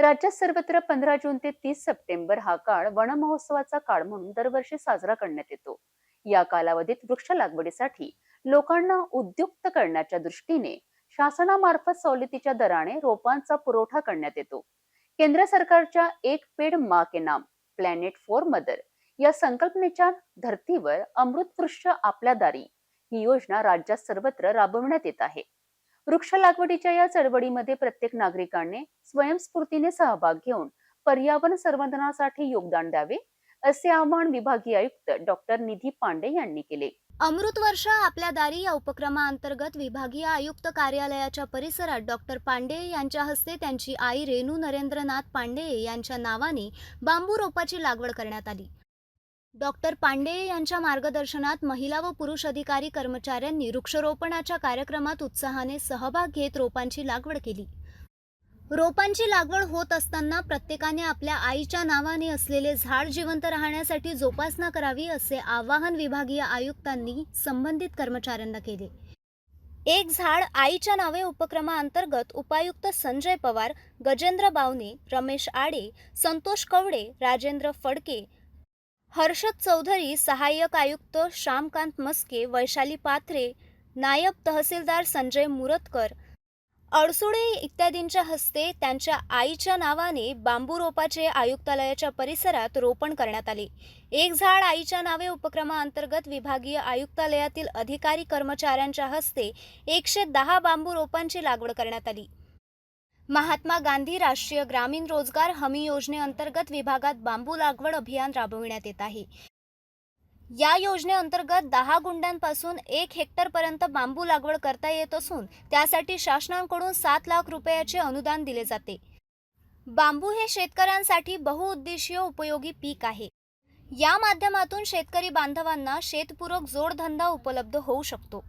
राज्यात सर्वत्र 15 जून ते 30 सप्टेंबर हा काळ वन महोत्सवाचा काळ म्हणून दरवर्षी साजरा करण्यात येतो. या कालावधीत वृक्ष लागवडीसाठी लोकांना उद्युक्त करण्याच्या दृष्टीने शासनामार्फत सवलतीच्या दराने रोपांचा पुरवठा करण्यात येतो. केंद्र सरकारच्या एक पेड मा के नाम प्लॅनेट फॉर मदर या संकल्पनेच्या धर्तीवर अमृत वृक्ष आपल्या दारी ही योजना राज्यात सर्वत्र राबविण्यात येत आहे. वृक्ष लागवडीच्या या चळवळीमध्ये प्रत्येक नागरिकाने स्वयंस्फूर्तीने सहभाग घेऊन पर्यावरण संवर्धनासाठी योगदान द्यावे, असे आवाहन विभागीय आयुक्त डॉक्टर निधी पांडे यांनी केले. अमृत वर्ष आपल्या दारी या उपक्रमाअंतर्गत विभागीय आयुक्त कार्यालयाच्या परिसरात डॉक्टर पांडे यांच्या हस्ते त्यांची आई रेणू नरेंद्रनाथ पांडे यांच्या नावाने बांबू रोपाची लागवड करण्यात आली. डॉक्टर पांडे यांच्या मार्गदर्शनात महिला व पुरुष अधिकारी कर्मचाऱ्यांनी वृक्षारोपणाच्या कार्यक्रमात उत्साहाने सहभाग घेत रोपांची लागवड केली. रोपांची लागवड होत असताना प्रत्येकाने आपल्या आईच्या नावाने असलेले झाड जिवंत राहण्यासाठी जोपासना करावी, असे आवाहन विभागीय आयुक्तांनी संबंधित कर्मचाऱ्यांना केले. एक झाड आईच्या नावे उपक्रमाअंतर्गत उपायुक्त संजय पवार, गजेंद्र बावने, रमेश आडे, संतोष कवडे, राजेंद्र फडके, हर्षद चौधरी, सहाय्यक आयुक्त श्यामकांत मस्के, वैशाली पाथरे, नायब तहसीलदार संजय मुरतकर, अडसुडे इत्यादींच्या हस्ते त्यांच्या आईच्या नावाने बांबू रोपाचे आयुक्तालयाच्या परिसरात रोपण करण्यात आले. एक झाड आईच्या नावे उपक्रमाअंतर्गत विभागीय आयुक्तालयातील अधिकारी कर्मचाऱ्यांच्या हस्ते 110 बांबू रोपांची लागवड करण्यात आली. महात्मा गांधी राष्ट्रीय ग्रामीण रोजगार हमी योजनेअंतर्गत विभागात बांबू लागवड अभियान राबविण्यात येत आहे. या योजनेअंतर्गत 10 गुंठ्यांपासून 1 हेक्टरपर्यंत बांबू लागवड करता येत असून त्यासाठी शासनाकडून 7 लाख रुपयाचे अनुदान दिले जाते. बांबू हे शेतकऱ्यांसाठी बहुउद्देशीय उपयोगी पीक आहे. या माध्यमातून शेतकरी बांधवांना शेतपूरक जोडधंदा उपलब्ध होऊ शकतो.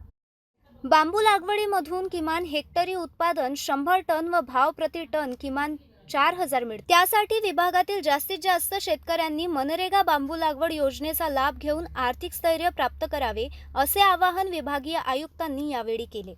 बांबू लागवडीमधून किमान हेक्टरी उत्पादन 100 टन व भाव प्रति टन किमान 4,000 मिळते. त्यासाठी विभागातील जास्तीत जास्त शेतकऱ्यांनी मनरेगा बांबू लागवड योजनेचा लाभ घेऊन आर्थिक स्थैर्य प्राप्त करावे, असे आवाहन विभागीय आयुक्तांनी यावेळी केले.